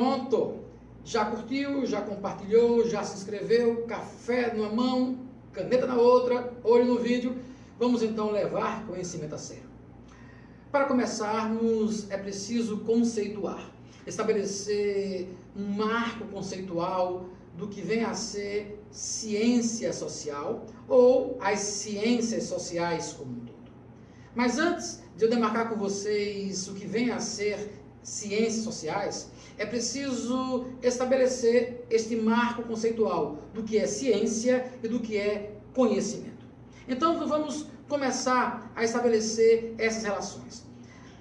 Pronto! Já curtiu, já compartilhou, já se inscreveu, café numa mão, caneta na outra, olho no vídeo. Vamos então levar conhecimento a sério. Para começarmos, é preciso conceituar, estabelecer um marco conceitual do que vem a ser ciência social ou as ciências sociais como um todo. Mas antes de eu demarcar com vocês o que vem a ser ciências sociais, é preciso estabelecer este marco conceitual do que é ciência e do que é conhecimento. Então vamos começar a estabelecer essas relações.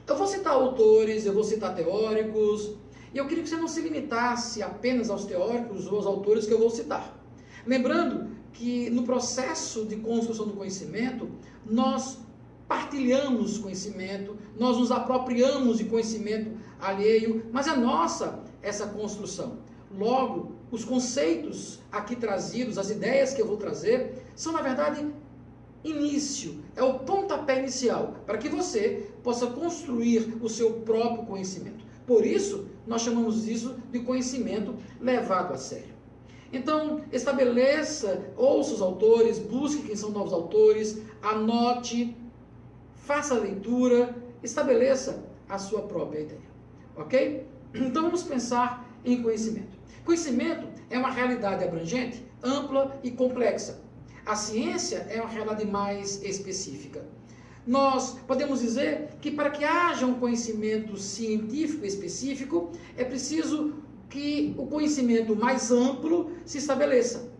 Eu vou citar autores, eu vou citar teóricos, e eu queria que você não se limitasse apenas aos teóricos ou aos autores que eu vou citar. Lembrando que no processo de construção do conhecimento, nós partilhamos conhecimento, nós nos apropriamos de conhecimento alheio, mas é nossa essa construção. Logo, os conceitos aqui trazidos, as ideias que eu vou trazer, são na verdade início, é o pontapé inicial, para que você possa construir o seu próprio conhecimento. Por isso, nós chamamos isso de conhecimento levado a sério. Então, estabeleça, ouça os autores, busque quem são novos autores, anote, faça a leitura, estabeleça a sua própria ideia. Ok? Então, vamos pensar em conhecimento. Conhecimento é uma realidade abrangente, ampla e complexa. A ciência é uma realidade mais específica. Nós podemos dizer que para que haja um conhecimento científico específico, é preciso que o conhecimento mais amplo se estabeleça.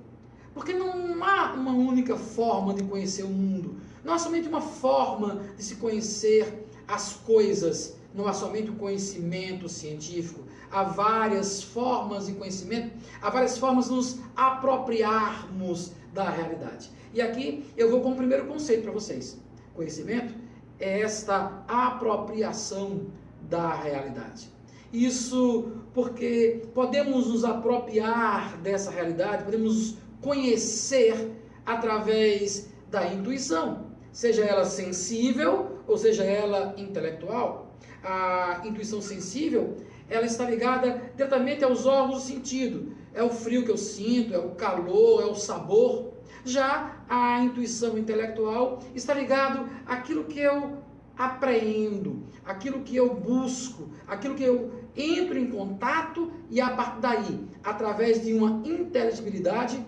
Porque não há uma única forma de conhecer o mundo. Não há somente uma forma de se conhecer as coisas. Não há somente o conhecimento científico. Há várias formas de conhecimento, há várias formas de nos apropriarmos da realidade. E aqui eu vou com o primeiro conceito para vocês. Conhecimento é esta apropriação da realidade. Isso porque podemos nos apropriar dessa realidade, podemos conhecer através da intuição, seja ela sensível ou seja ela intelectual. A intuição sensível, ela está ligada diretamente aos órgãos do sentido. É o frio que eu sinto, é o calor, é o sabor. Já a intuição intelectual está ligado àquilo que eu apreendo, aquilo que eu busco, aquilo que eu entro em contato e a partir daí, através de uma inteligibilidade,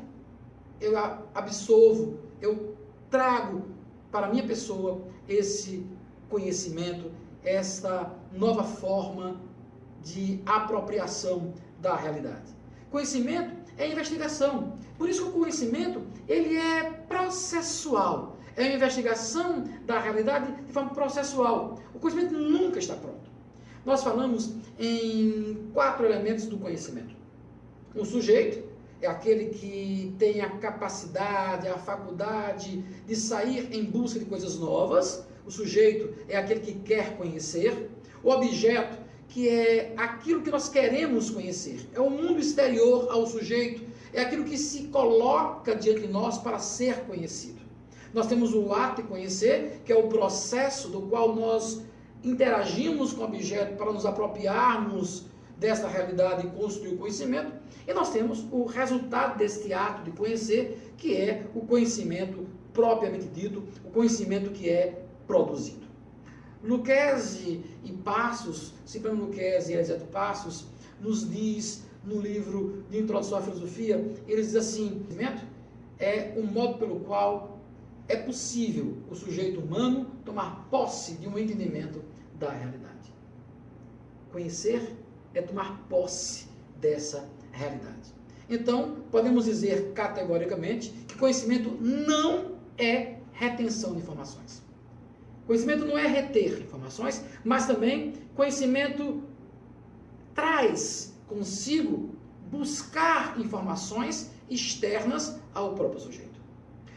eu absorvo, eu trago para a minha pessoa esse conhecimento, esta nova forma de apropriação da realidade. Conhecimento é investigação. Por isso que o conhecimento, ele é processual. É uma investigação da realidade de forma processual. O conhecimento nunca está pronto. Nós falamos em 4 elementos do conhecimento. O sujeito é aquele que tem a capacidade, a faculdade de sair em busca de coisas novas. O sujeito é aquele que quer conhecer. O objeto, que é aquilo que nós queremos conhecer. É o mundo exterior ao sujeito, é aquilo que se coloca diante de nós para ser conhecido. Nós temos o ato de conhecer, que é o processo do qual nós interagimos com o objeto para nos apropriarmos desta realidade e construir o conhecimento. E nós temos o resultado deste ato de conhecer, que é o conhecimento propriamente dito, o conhecimento que é produzido. Lucchesi e Passos, Cipriano Lucchesi e Elisete Passos, nos diz no livro de Introdução à Filosofia, eles dizem assim: conhecimento é um modo pelo qual é possível o sujeito humano tomar posse de um entendimento da realidade. Conhecer é tomar posse dessa realidade. Então, podemos dizer categoricamente que conhecimento não é retenção de informações. Conhecimento não é reter informações, mas também conhecimento traz consigo buscar informações externas ao próprio sujeito.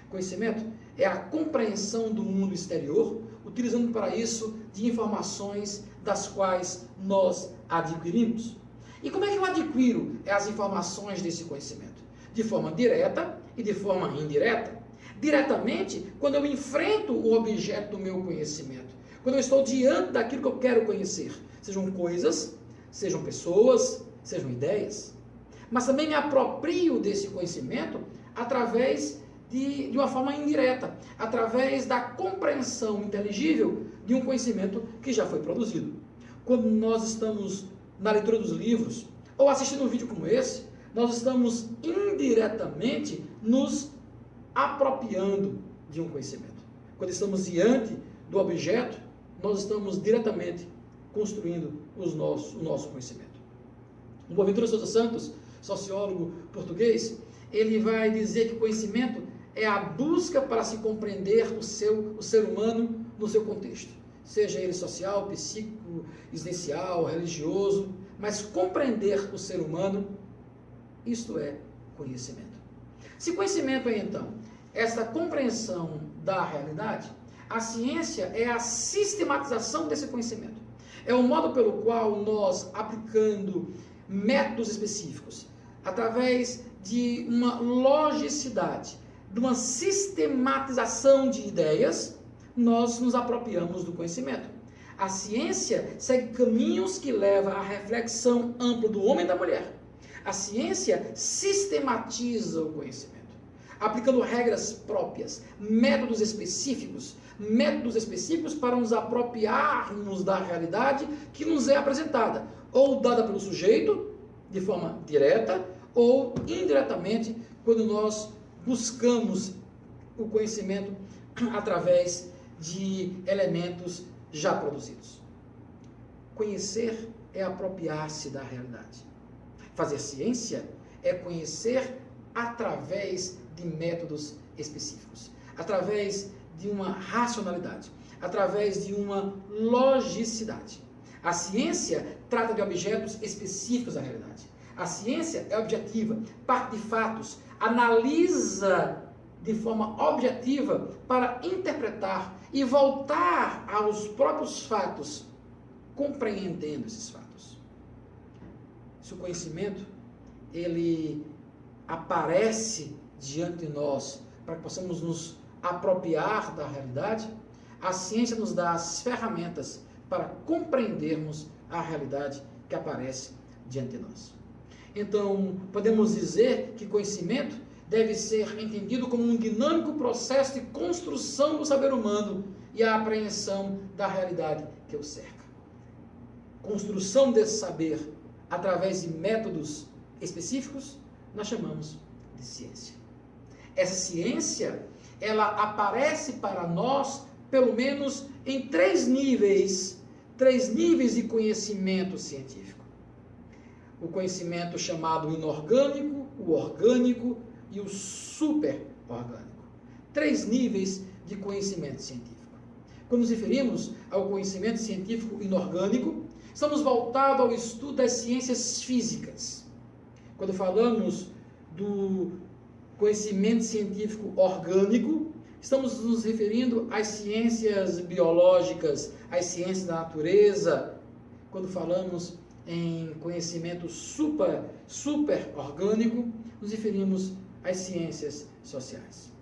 Conhecimento é a compreensão do mundo exterior, utilizando para isso de informações das quais nós adquirimos. E como é que eu adquiro as informações desse conhecimento? De forma direta e de forma indireta. Diretamente, quando eu enfrento o objeto do meu conhecimento, quando eu estou diante daquilo que eu quero conhecer, sejam coisas, sejam pessoas, sejam ideias, mas também me aproprio desse conhecimento através de uma forma indireta, através da compreensão inteligível de um conhecimento que já foi produzido. Quando nós estamos na leitura dos livros, ou assistindo um vídeo como esse, nós estamos indiretamente nos apropriando de um conhecimento. Quando estamos diante do objeto, nós estamos diretamente construindo o nosso conhecimento. O Boaventura Souza Santos, sociólogo português, ele vai dizer que conhecimento é a busca para se compreender o ser humano no seu contexto, seja ele social, psíquico, existencial, religioso, mas compreender o ser humano, isto é conhecimento. Se conhecimento é, então, essa compreensão da realidade, a ciência é a sistematização desse conhecimento. É o modo pelo qual nós, aplicando métodos específicos, através de uma logicidade, de uma sistematização de ideias, nós nos apropriamos do conhecimento. A ciência segue caminhos que levam à reflexão ampla do homem e da mulher. A ciência sistematiza o conhecimento, aplicando regras próprias, métodos específicos para nos apropriarmos da realidade que nos é apresentada, ou dada pelo sujeito, de forma direta, ou indiretamente, quando nós buscamos o conhecimento através de elementos já produzidos. Conhecer é apropriar-se da realidade. Fazer ciência é conhecer através de métodos específicos, através de uma racionalidade, através de uma logicidade. A ciência trata de objetos específicos da realidade. A ciência é objetiva, parte de fatos, analisa de forma objetiva para interpretar e voltar aos próprios fatos, compreendendo esses fatos. Se o conhecimento, ele aparece diante de nós para que possamos nos apropriar da realidade, a ciência nos dá as ferramentas para compreendermos a realidade que aparece diante de nós. Então, podemos dizer que conhecimento deve ser entendido como um dinâmico processo de construção do saber humano e a apreensão da realidade que o cerca. Construção desse saber através de métodos específicos, nós chamamos de ciência. Essa ciência, ela aparece para nós, pelo menos, em três níveis de conhecimento científico. O conhecimento chamado inorgânico, o orgânico e o superorgânico. Três níveis de conhecimento científico. Quando nos referimos ao conhecimento científico inorgânico, estamos voltados ao estudo das ciências físicas. Quando falamos do conhecimento científico orgânico, estamos nos referindo às ciências biológicas, às ciências da natureza. Quando falamos em conhecimento superorgânico, nos referimos às ciências sociais.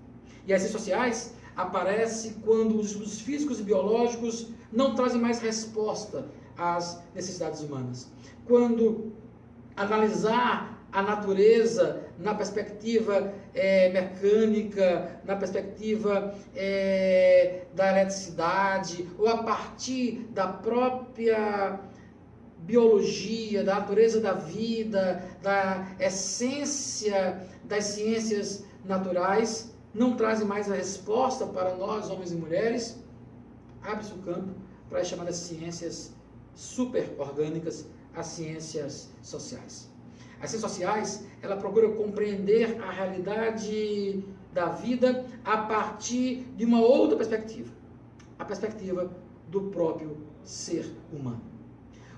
E as ciências sociais aparecem quando os estudos físicos e biológicos não trazem mais resposta às necessidades humanas. Quando analisar a natureza na perspectiva mecânica, na perspectiva da eletricidade, ou a partir da própria biologia, da natureza da vida, da essência das ciências naturais, não trazem mais a resposta para nós, homens e mulheres, abre-se o campo para as chamadas ciências superorgânicas, as ciências sociais. As ciências sociais, ela procura compreender a realidade da vida a partir de uma outra perspectiva, a perspectiva do próprio ser humano.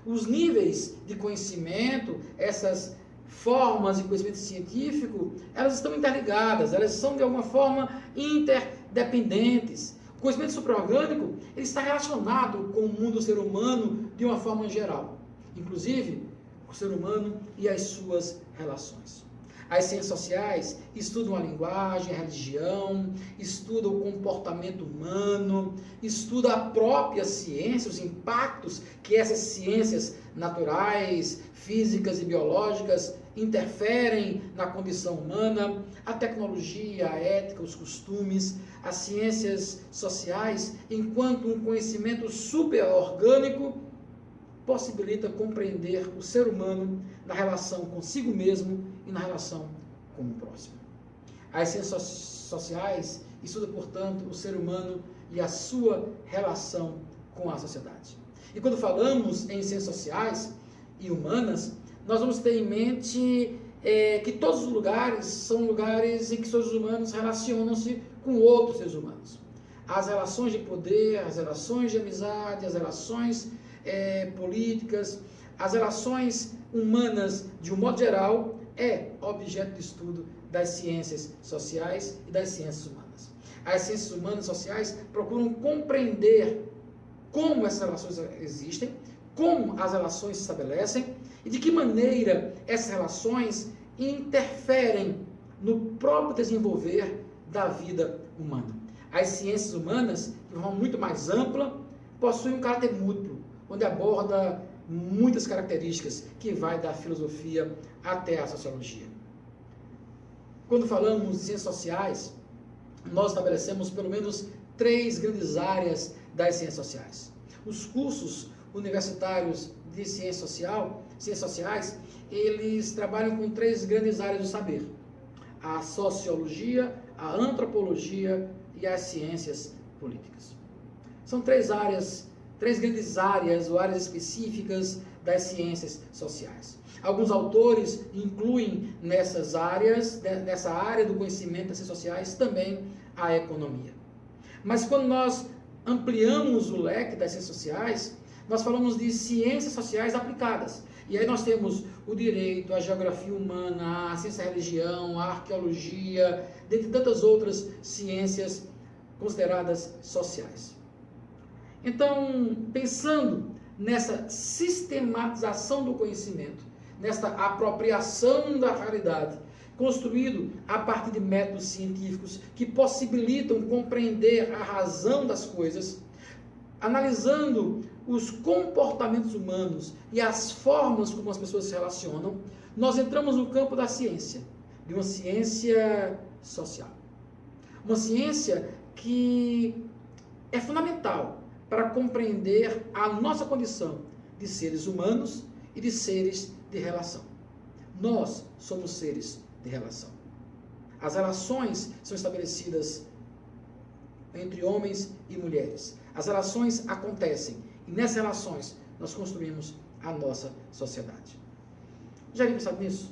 Os níveis de conhecimento, essas formas de conhecimento científico, elas estão interligadas, elas são de alguma forma interdependentes. O conhecimento superorgânico, ele está relacionado com o mundo do ser humano de uma forma geral, inclusive o ser humano e as suas relações. As ciências sociais estudam a linguagem, a religião, estudam o comportamento humano, estudam a própria ciência, os impactos que essas ciências naturais, físicas e biológicas interferem na condição humana, a tecnologia, a ética, os costumes, as ciências sociais, enquanto um conhecimento superorgânico, possibilita compreender o ser humano na relação consigo mesmo e na relação com o próximo. As ciências sociais estudam, portanto, o ser humano e a sua relação com a sociedade. E quando falamos em ciências sociais e humanas, nós vamos ter em mente que todos os lugares são lugares em que seres humanos relacionam-se com outros seres humanos. As relações de poder, as relações de amizade, as relações políticas, as relações humanas de um modo geral é objeto de estudo das ciências sociais e das ciências humanas. As ciências humanas e sociais procuram compreender como essas relações existem, como as relações se estabelecem e de que maneira essas relações interferem no próprio desenvolver da vida humana. As ciências humanas, de forma muito mais ampla, possuem um caráter múltiplo, onde aborda muitas características que vai da filosofia até a sociologia. Quando falamos de ciências sociais, nós estabelecemos pelo menos 3 grandes áreas das ciências sociais. Os cursos universitários de ciências sociais, eles trabalham com 3 grandes áreas do saber: a sociologia, a antropologia e as ciências políticas. São 3 grandes áreas ou áreas específicas das ciências sociais. Alguns autores incluem nessa área do conhecimento das ciências sociais também a economia. Mas quando nós ampliamos o leque das ciências sociais, nós falamos de ciências sociais aplicadas. E aí nós temos o direito, a geografia humana, a ciência da religião, a arqueologia, dentre tantas outras ciências consideradas sociais. Então, pensando nessa sistematização do conhecimento, nesta apropriação da realidade, construído a partir de métodos científicos que possibilitam compreender a razão das coisas, analisando os comportamentos humanos e as formas como as pessoas se relacionam, nós entramos no campo da ciência, de uma ciência social. Uma ciência que é fundamental para compreender a nossa condição de seres humanos e de seres de relação. Nós somos seres de relação. As relações são estabelecidas entre homens e mulheres. As relações acontecem e nessas relações nós construímos a nossa sociedade. Já havia pensado nisso?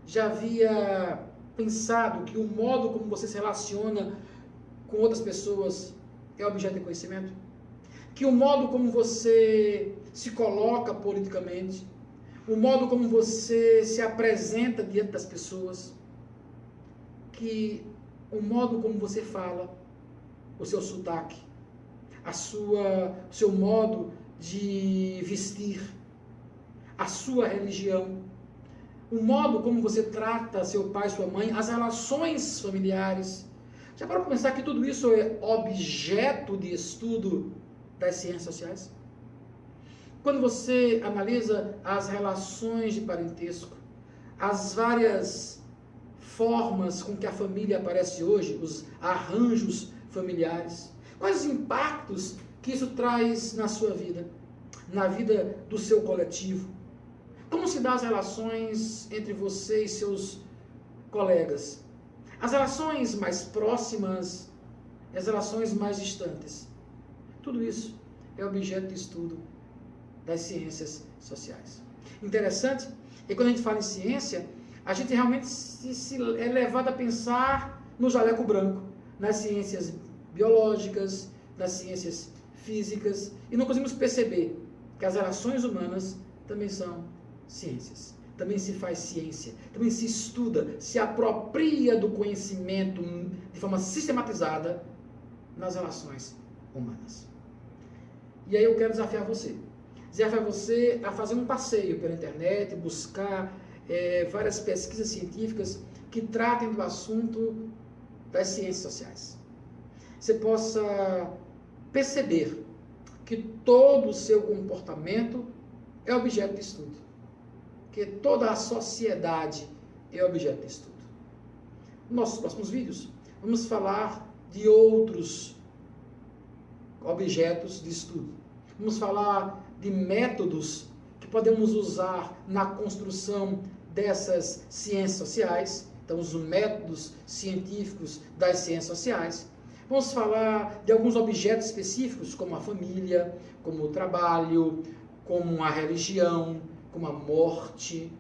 Já havia pensado que o modo como você se relaciona com outras pessoas é objeto de conhecimento? Que o modo como você se coloca politicamente, o modo como você se apresenta diante das pessoas, que o modo como você fala, o seu sotaque, o seu modo de vestir, a sua religião, o modo como você trata seu pai, sua mãe, as relações familiares. Já parou para pensar que tudo isso é objeto de estudo das ciências sociais? Quando você analisa as relações de parentesco, as várias formas com que a família aparece hoje, os arranjos familiares, quais os impactos que isso traz na sua vida, na vida do seu coletivo? Como se dão as relações entre você e seus colegas? As relações mais próximas e as relações mais distantes. Tudo isso é objeto de estudo das ciências sociais. Interessante é que quando a gente fala em ciência, a gente realmente é levado a pensar no jaleco branco, nas ciências biológicas, nas ciências físicas, e não conseguimos perceber que as relações humanas também são ciências. Também se faz ciência, também se estuda, se apropria do conhecimento de forma sistematizada nas relações humanas. E aí eu quero desafiar você a fazer um passeio pela internet, buscar várias pesquisas científicas que tratem do assunto das ciências sociais. Você possa perceber que todo o seu comportamento é objeto de estudo, que toda a sociedade é objeto de estudo. Nos nossos próximos vídeos, vamos falar de outros objetos de estudo. Vamos falar de métodos que podemos usar na construção dessas ciências sociais, então os métodos científicos das ciências sociais. Vamos falar de alguns objetos específicos, como a família, como o trabalho, como a religião, como a morte.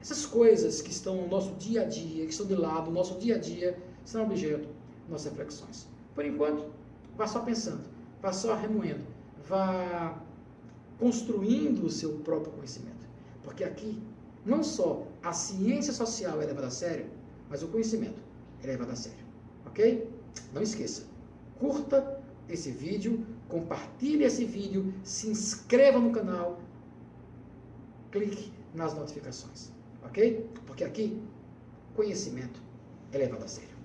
Essas coisas que estão no nosso dia a dia, que estão de lado no nosso dia a dia, são objeto de nossas reflexões. Por enquanto, vá só pensando, vá só remoendo, vá construindo o seu próprio conhecimento. Porque aqui, não só a ciência social é levada a sério, mas o conhecimento é levado a sério. Ok? Não esqueça, curta esse vídeo, compartilhe esse vídeo, se inscreva no canal, clique nas notificações. Ok? Porque aqui, conhecimento é levado a sério.